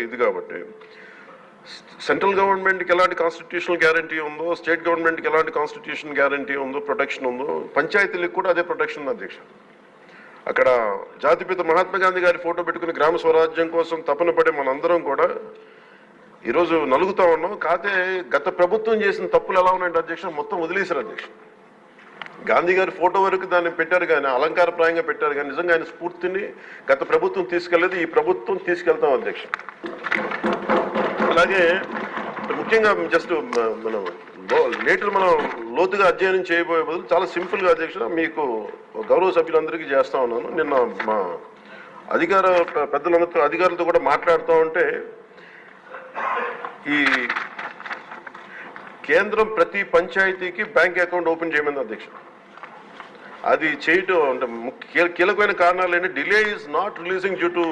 ఇది కాబట్టి సెంట్రల్ గవర్నమెంట్కి ఎలాంటి కాన్స్టిట్యూషనల్ గ్యారంటీ ఉందో, స్టేట్ గవర్నమెంట్కి ఎలాంటి కాన్స్టిట్యూషన్ గ్యారంటీ ఉందో, ప్రొటెక్షన్ ఉందో, పంచాయతీలకు కూడా అదే ప్రొటెక్షన్ ఉంది అధ్యక్ష. అక్కడ జాతిపిత మహాత్మా గాంధీ గారి ఫోటో పెట్టుకుని గ్రామ స్వరాజ్యం కోసం తపన పడే మనందరం కూడా ఈరోజు నలుగుతా ఉన్నాం. కాకపోతే గత ప్రభుత్వం చేసిన తప్పులు ఎలా ఉన్నాయంటే అధ్యక్ష, మొత్తం వదిలేశారు అధ్యక్ష. గాంధీ గారి ఫోటో వరకు దాన్ని పెట్టారు కానీ, అలంకారప్రాయంగా పెట్టారు కానీ, నిజంగా ఆయన స్ఫూర్తిని గత ప్రభుత్వం తీసుకెళ్లేదు, ఈ ప్రభుత్వం తీసుకెళ్తాం అధ్యక్ష. అలాగే ముఖ్యంగా జస్ట్ మనం నేటి మనం లోతుగా అధ్యయనం చేయబోయే బదులు చాలా సింపుల్గా అధ్యక్ష మీకు గౌరవ సభ్యులందరికీ చేస్తా ఉన్నాను. నిన్న మా అధికారులతో కూడా మాట్లాడుతూ ఉంటే, ఈ కేంద్రం ప్రతి పంచాయతీకి బ్యాంక్ అకౌంట్ ఓపెన్ చేయమంది అధ్యక్ష. అది చేయటం అంటే కీలకమైన కారణాలు ఏంటి, delay is not releasing due to